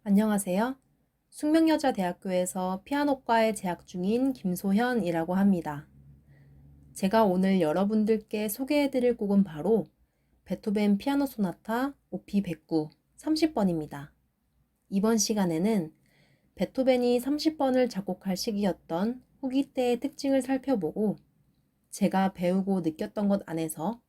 안녕하세요. 숙명여자대학교에서 피아노과에 재학 중인 김소현이라고 합니다. 제가 오늘 여러분들께 소개해드릴 곡은 바로 베토벤 피아노 소나타 OP 109 30번입니다. 이번 시간에는 베토벤이 30번을 작곡할 시기였던 후기 때의 특징을 살펴보고 제가 배우고 느꼈던 것 안에서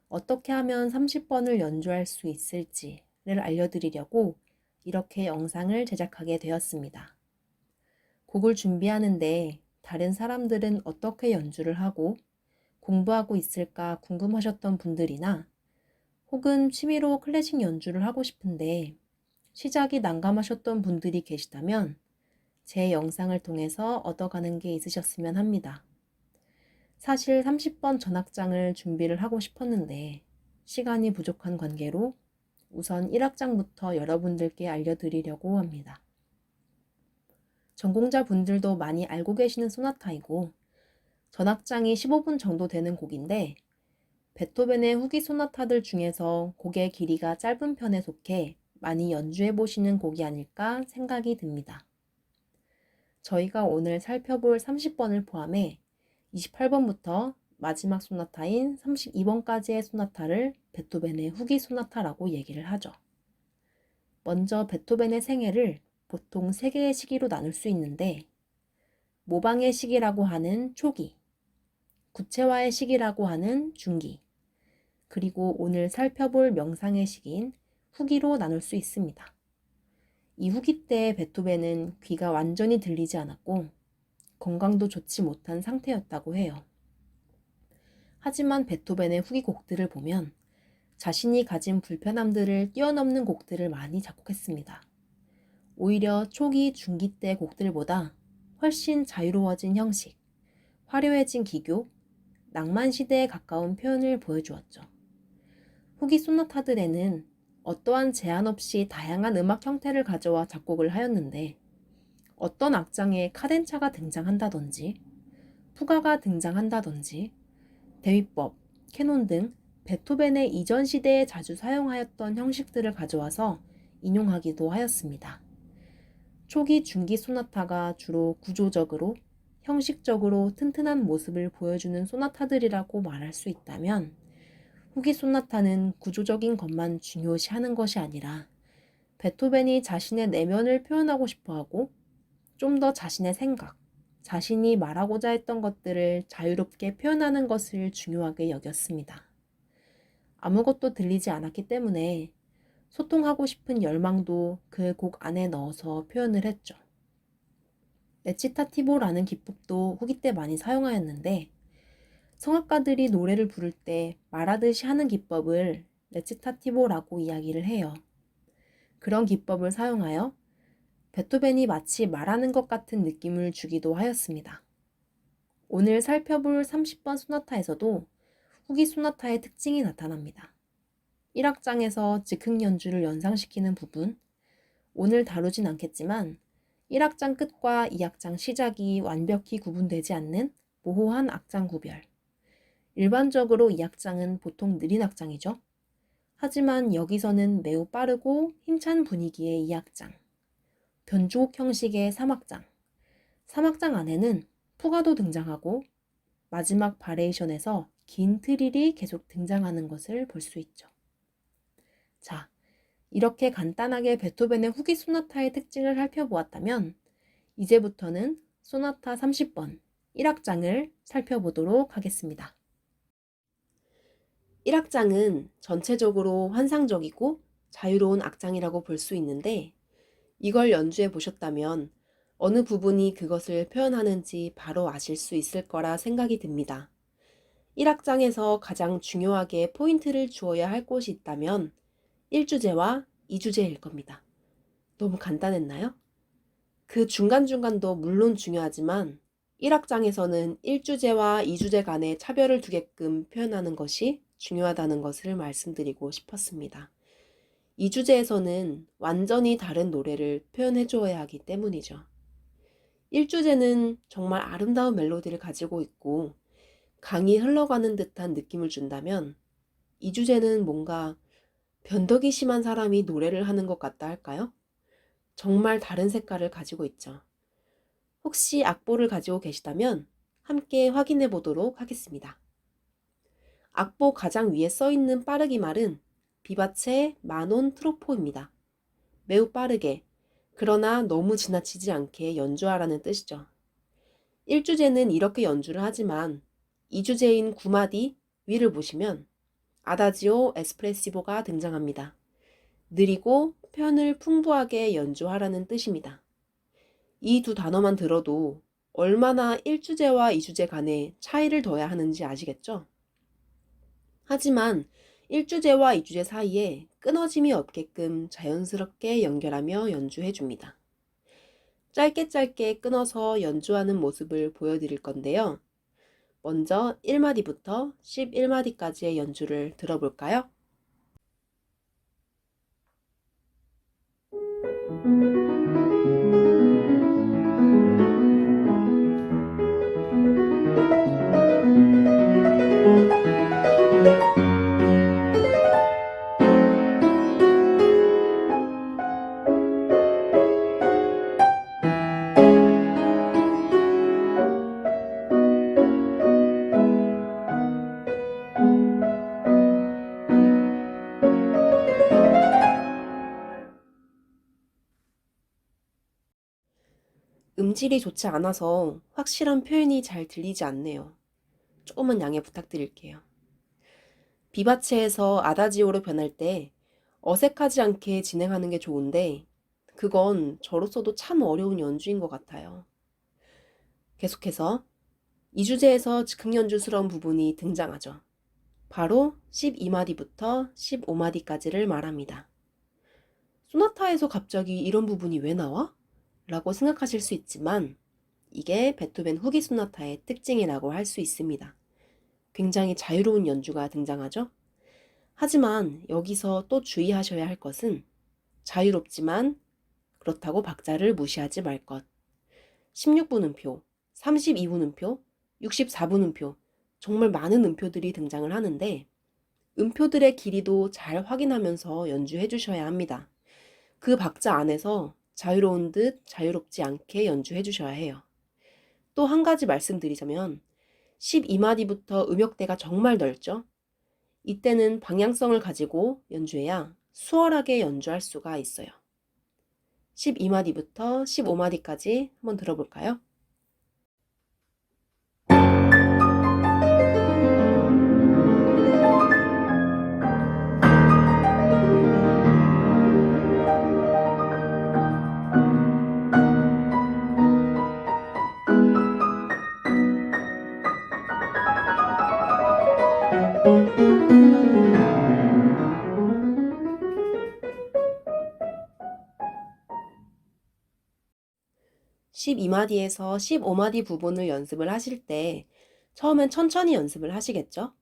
어떻게 하면 30번을 연주할 수 있을지를 알려드리려고 이렇게 영상을 제작하게 되었습니다. 곡을 준비하는데 다른 사람들은 어떻게 연주를 하고 공부하고 있을까 궁금하셨던 분들이나 혹은 취미로 클래식 연주를 하고 싶은데 시작이 난감하셨던 분들이 계시다면 제 영상을 통해서 얻어가는 게 있으셨으면 합니다. 사실 30번 전악장을 준비를 하고 싶었는데 시간이 부족한 관계로 우선 1악장부터 여러분들께 알려드리려고 합니다. 전공자 분들도 많이 알고 계시는 소나타이고 전악장이 15분 정도 되는 곡인데 베토벤의 후기 소나타들 중에서 곡의 길이가 짧은 편에 속해 많이 연주해 보시는 곡이 아닐까 생각이 듭니다. 저희가 오늘 살펴볼 30번을 포함해 28번부터 마지막 소나타인 32번까지의 소나타를 베토벤의 후기 소나타라고 얘기를 하죠. 먼저 베토벤의 생애를 보통 3개의 시기로 나눌 수 있는데 모방의 시기라고 하는 초기, 구체화의 시기라고 하는 중기, 그리고 오늘 살펴볼 명상의 시기인 후기로 나눌 수 있습니다. 이 후기 때 베토벤은 귀가 완전히 들리지 않았고 건강도 좋지 못한 상태였다고 해요. 하지만 베토벤의 후기 곡들을 보면 자신이 가진 불편함들을 뛰어넘는 곡들을 많이 작곡했습니다. 오히려 초기, 중기 때 곡들보다 훨씬 자유로워진 형식, 화려해진 기교, 낭만 시대에 가까운 표현을 보여주었죠. 후기 소나타들에는 어떠한 제한 없이 다양한 음악 형태를 가져와 작곡을 하였는데 어떤 악장에 카덴차가 등장한다든지 푸가가 등장한다든지 대위법, 캐논 등 베토벤의 이전 시대에 자주 사용하였던 형식들을 가져와서 인용하기도 하였습니다. 초기, 중기 소나타가 주로 구조적으로, 형식적으로 튼튼한 모습을 보여주는 소나타들이라고 말할 수 있다면 후기 소나타는 구조적인 것만 중요시하는 것이 아니라 베토벤이 자신의 내면을 표현하고 싶어하고 좀 더 자신의 생각, 자신이 말하고자 했던 것들을 자유롭게 표현하는 것을 중요하게 여겼습니다. 아무것도 들리지 않았기 때문에 소통하고 싶은 열망도 그 곡 안에 넣어서 표현을 했죠. 레치타티보라는 기법도 후기 때 많이 사용하였는데 성악가들이 노래를 부를 때 말하듯이 하는 기법을 레치타티보라고 이야기를 해요. 그런 기법을 사용하여 베토벤이 마치 말하는 것 같은 느낌을 주기도 하였습니다. 오늘 살펴볼 30번 소나타에서도 후기 소나타의 특징이 나타납니다. 1악장에서 즉흥 연주를 연상시키는 부분, 오늘 다루진 않겠지만 1악장 끝과 2악장 시작이 완벽히 구분되지 않는 모호한 악장 구별. 일반적으로 2악장은 보통 느린 악장이죠. 하지만 여기서는 매우 빠르고 힘찬 분위기의 2악장. 변주곡 형식의 3악장. 3악장 안에는 푸가도 등장하고 마지막 바레이션에서 긴 트릴이 계속 등장하는 것을 볼 수 있죠. 자, 이렇게 간단하게 베토벤의 후기 소나타의 특징을 살펴보았다면 이제부터는 소나타 30번 1악장을 살펴보도록 하겠습니다. 1악장은 전체적으로 환상적이고 자유로운 악장이라고 볼 수 있는데 이걸 연주해 보셨다면 어느 부분이 그것을 표현하는지 바로 아실 수 있을 거라 생각이 듭니다. 1악장에서 가장 중요하게 포인트를 주어야 할 곳이 있다면 1주제와 2주제일 겁니다. 너무 간단했나요? 그 중간중간도 물론 중요하지만 1악장에서는 1주제와 2주제 간의 차별을 두게끔 표현하는 것이 중요하다는 것을 말씀드리고 싶었습니다. 2주제에서는 완전히 다른 노래를 표현해 줘야 하기 때문이죠. 1주제는 정말 아름다운 멜로디를 가지고 있고 강이 흘러가는 듯한 느낌을 준다면 2주제는 뭔가 변덕이 심한 사람이 노래를 하는 것 같다 할까요? 정말 다른 색깔을 가지고 있죠. 혹시 악보를 가지고 계시다면 함께 확인해 보도록 하겠습니다. 악보 가장 위에 써 있는 빠르기 말은 비바체 마논 트로포입니다. 매우 빠르게, 그러나 너무 지나치지 않게 연주하라는 뜻이죠. 1주제는 이렇게 연주를 하지만 2주제인 9마디 위를 보시면 아다지오 에스프레시보가 등장합니다. 느리고 편을 풍부하게 연주하라는 뜻입니다. 이 두 단어만 들어도 얼마나 1주제와 2주제 간에 차이를 둬야 하는지 아시겠죠? 하지만 1주제와 2주제 사이에 끊어짐이 없게끔 자연스럽게 연결하며 연주해 줍니다. 짧게 짧게 끊어서 연주하는 모습을 보여드릴 건데요. 먼저 1마디부터 11마디까지의 연주를 들어볼까요? 음질이 좋지 않아서 확실한 표현이 잘 들리지 않네요. 조금만 양해 부탁드릴게요. 비바체에서 아다지오로 변할 때 어색하지 않게 진행하는 게 좋은데 그건 저로서도 참 어려운 연주인 것 같아요. 계속해서 2주제에서 즉흥 연주스러운 부분이 등장하죠. 바로 12마디부터 15마디까지를 말합니다. 소나타에서 갑자기 이런 부분이 왜 나와? 라고 생각하실 수 있지만 이게 베토벤 후기 소나타의 특징이라고 할 수 있습니다. 굉장히 자유로운 연주가 등장하죠? 하지만 여기서 또 주의하셔야 할 것은 자유롭지만 그렇다고 박자를 무시하지 말 것. 16분음표, 32분음표, 64분음표, 정말 많은 음표들이 등장을 하는데 음표들의 길이도 잘 확인하면서 연주해 주셔야 합니다. 그 박자 안에서 자유로운 듯 자유롭지 않게 연주해 주셔야 해요. 또 한 가지 말씀드리자면 12마디부터 음역대가 정말 넓죠? 이때는 방향성을 가지고 연주해야 수월하게 연주할 수가 있어요. 12마디부터 15마디까지 한번 들어볼까요? 12마디에서 15마디 부분을 연습을 하실 때 처음엔 천천히 연습을 하시겠죠?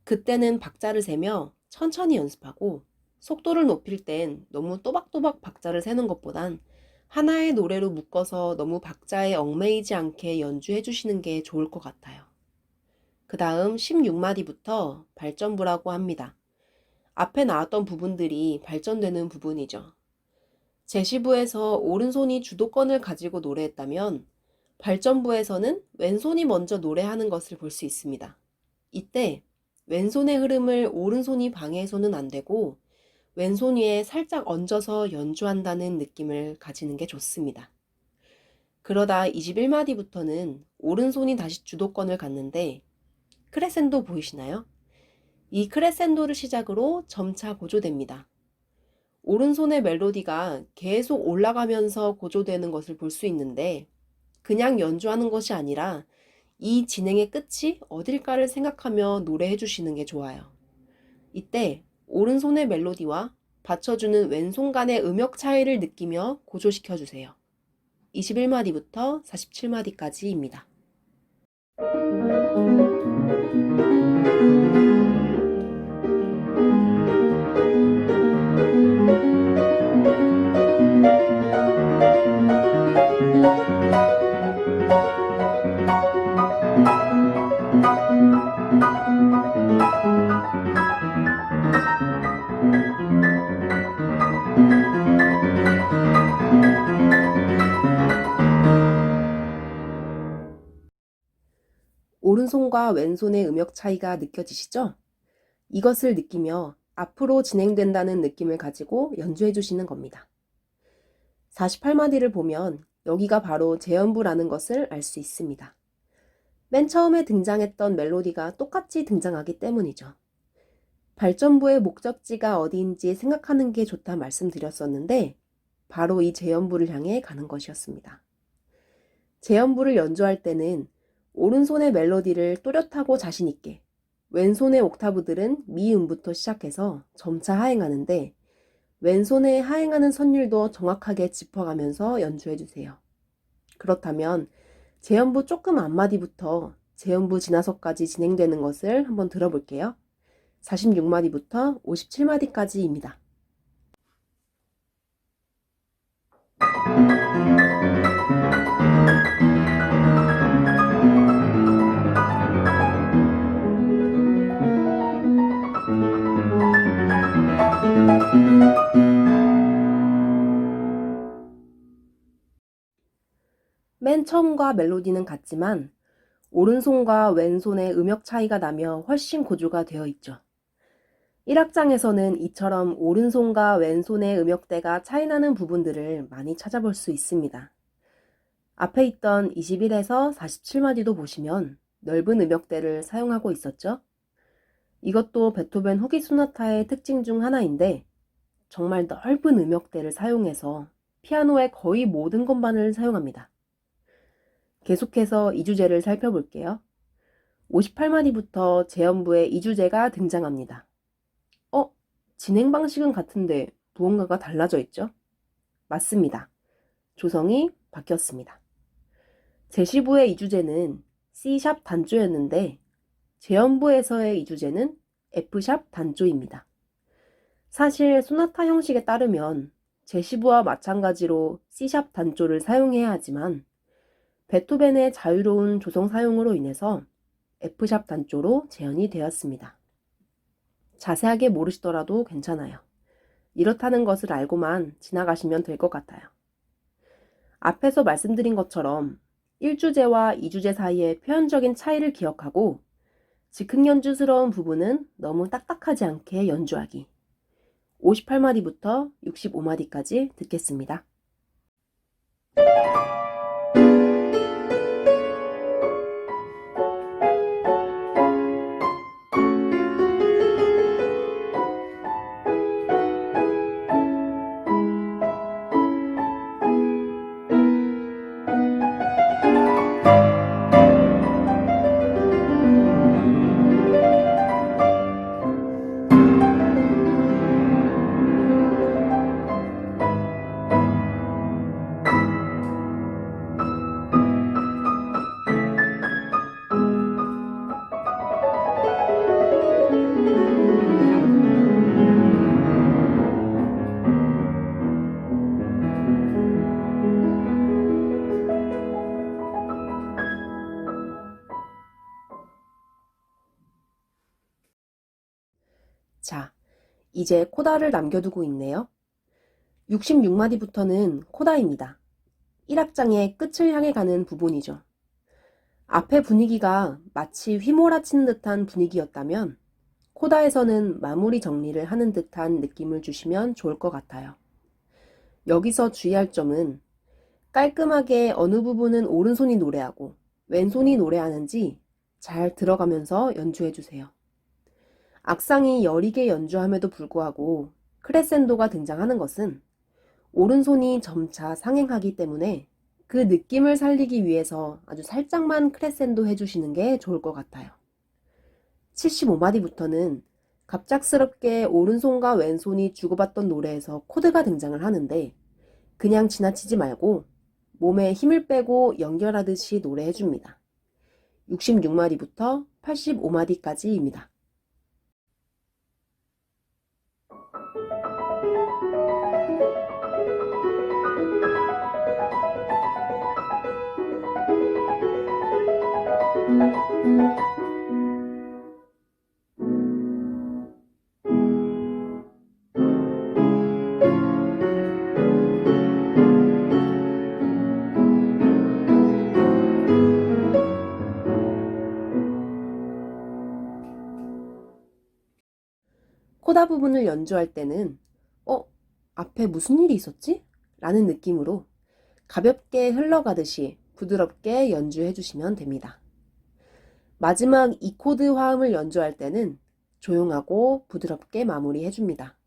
그때는 박자를 세며 천천히 연습하고 속도를 높일 땐 너무 또박또박 박자를 세는 것보단 하나의 노래로 묶어서 너무 박자에 얽매이지 않게 연주해 주시는 게 좋을 것 같아요. 그 다음 16마디부터 발전부라고 합니다. 앞에 나왔던 부분들이 발전되는 부분이죠. 제시부에서 오른손이 주도권을 가지고 노래했다면 발전부에서는 왼손이 먼저 노래하는 것을 볼 수 있습니다. 이때 왼손의 흐름을 오른손이 방해해서는 안 되고 왼손 위에 살짝 얹어서 연주한다는 느낌을 가지는 게 좋습니다. 그러다 21마디부터는 오른손이 다시 주도권을 갖는데 크레센도 보이시나요? 이 크레센도를 시작으로 점차 고조됩니다. 오른손의 멜로디가 계속 올라가면서 고조되는 것을 볼 수 있는데 그냥 연주하는 것이 아니라 이 진행의 끝이 어딜까를 생각하며 노래해 주시는 게 좋아요. 이때 오른손의 멜로디와 받쳐주는 왼손 간의 음역 차이를 느끼며 고조시켜 주세요. 21마디부터 47마디까지입니다. 오른손과 왼손의 음역 차이가 느껴지시죠? 이것을 느끼며 앞으로 진행된다는 느낌을 가지고 연주해 주시는 겁니다. 48마디를 보면 여기가 바로 재연부라는 것을 알 수 있습니다. 맨 처음에 등장했던 멜로디가 똑같이 등장하기 때문이죠. 발전부의 목적지가 어디인지 생각하는 게 좋다 말씀드렸었는데 바로 이 재연부를 향해 가는 것이었습니다. 재연부를 연주할 때는 오른손의 멜로디를 또렷하고 자신있게, 왼손의 옥타브들은 미음부터 시작해서 점차 하행하는데 왼손에 하행하는 선율도 정확하게 짚어가면서 연주해주세요. 그렇다면 재연부 조금 앞마디부터 재연부 지나서까지 진행되는 것을 한번 들어볼게요. 46마디부터 57마디까지입니다. 맨 처음과 멜로디는 같지만 오른손과 왼손의 음역 차이가 나며 훨씬 고조가 되어 있죠. 1악장에서는 이처럼 오른손과 왼손의 음역대가 차이나는 부분들을 많이 찾아볼 수 있습니다. 앞에 있던 21에서 47마디도 보시면 넓은 음역대를 사용하고 있었죠. 이것도 베토벤 후기 소나타의 특징 중 하나인데 정말 넓은 음역대를 사용해서 피아노의 거의 모든 건반을 사용합니다. 계속해서 이주제를 살펴볼게요. 58마디부터 재연부의 이주제가 등장합니다. 진행 방식은 같은데 무언가가 달라져 있죠? 맞습니다. 조성이 바뀌었습니다. 제시부의 이주제는 C샵 단조였는데 재연부에서의 이주제는 F샵 단조입니다. 사실 소나타 형식에 따르면 제시부와 마찬가지로 C샵 단조를 사용해야 하지만 베토벤의 자유로운 조성 사용으로 인해서 F샵 단조로 재현이 되었습니다. 자세하게 모르시더라도 괜찮아요. 이렇다는 것을 알고만 지나가시면 될 것 같아요. 앞에서 말씀드린 것처럼 1주제와 2주제 사이의 표현적인 차이를 기억하고 즉흥연주스러운 부분은 너무 딱딱하지 않게 연주하기. 58마디부터 65마디까지 듣겠습니다. 자, 이제 코다를 남겨두고 있네요. 66마디부터는 코다입니다. 1악장의 끝을 향해 가는 부분이죠. 앞의 분위기가 마치 휘몰아치는 듯한 분위기였다면 코다에서는 마무리 정리를 하는 듯한 느낌을 주시면 좋을 것 같아요. 여기서 주의할 점은 깔끔하게 어느 부분은 오른손이 노래하고 왼손이 노래하는지 잘 들어가면서 연주해주세요. 악상이 여리게 연주함에도 불구하고 크레센도가 등장하는 것은 오른손이 점차 상행하기 때문에 그 느낌을 살리기 위해서 아주 살짝만 크레센도 해주시는 게 좋을 것 같아요. 75마디부터는 갑작스럽게 오른손과 왼손이 주고받던 노래에서 코드가 등장을 하는데 그냥 지나치지 말고 몸에 힘을 빼고 연결하듯이 노래해줍니다. 66마디부터 85마디까지입니다. 코다 부분을 연주할 때는 앞에 무슨 일이 있었지? 라는 느낌으로 가볍게 흘러가듯이 부드럽게 연주해 주시면 됩니다. 마지막 이 코드 화음을 연주할 때는 조용하고 부드럽게 마무리해 줍니다.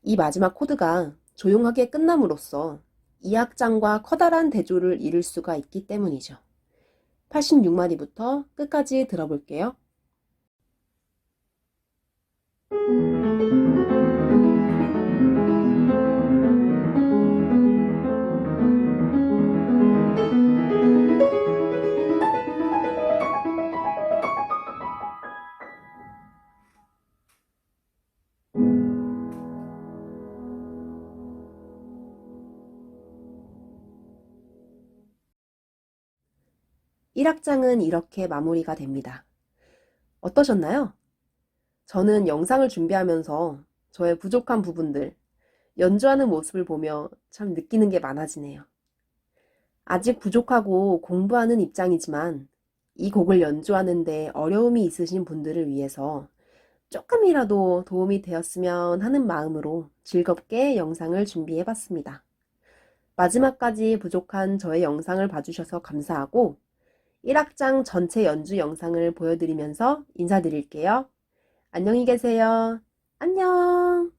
이 마지막 코드가 조용하게 끝남으로써 이 악장과 커다란 대조를 이룰 수가 있기 때문이죠. 86마디부터 끝까지 들어볼게요. 1악장은 이렇게 마무리가 됩니다. 어떠셨나요? 저는 영상을 준비하면서 저의 부족한 부분들, 연주하는 모습을 보며 참 느끼는 게 많아지네요. 아직 부족하고 공부하는 입장이지만 이 곡을 연주하는데 어려움이 있으신 분들을 위해서 조금이라도 도움이 되었으면 하는 마음으로 즐겁게 영상을 준비해 봤습니다. 마지막까지 부족한 저의 영상을 봐주셔서 감사하고 1악장 전체 연주 영상을 보여드리면서 인사드릴게요. 안녕히 계세요. 안녕!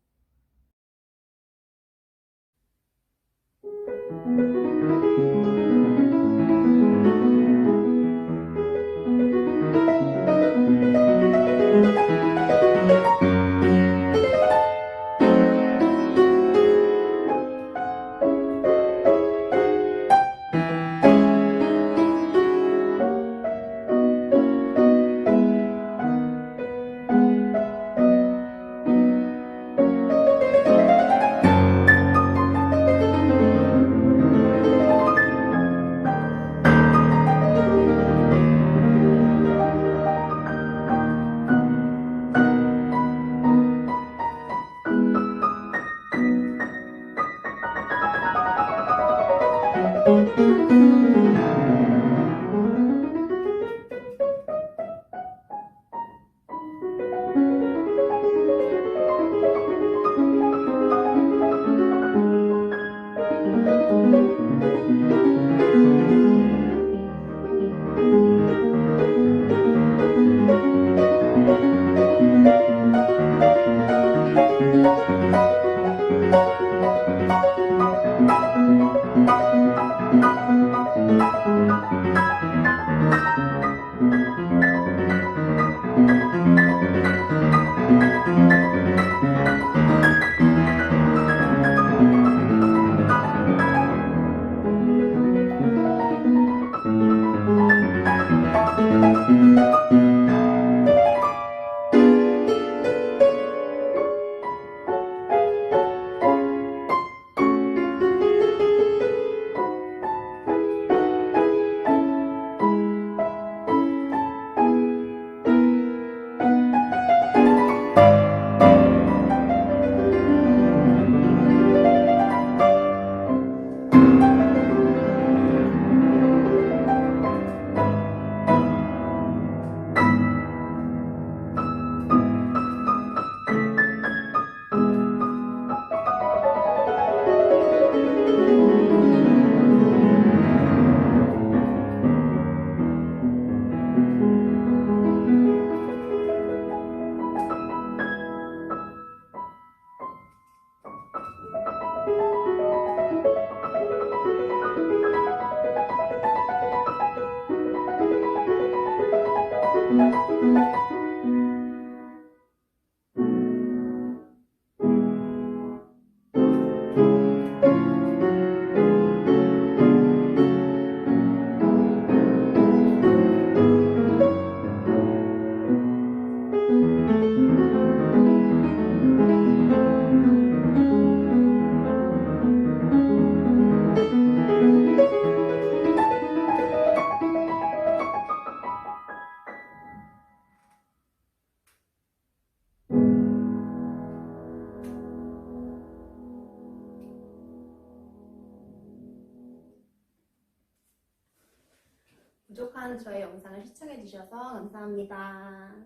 부족한 저의 영상을 시청해 주셔서 감사합니다.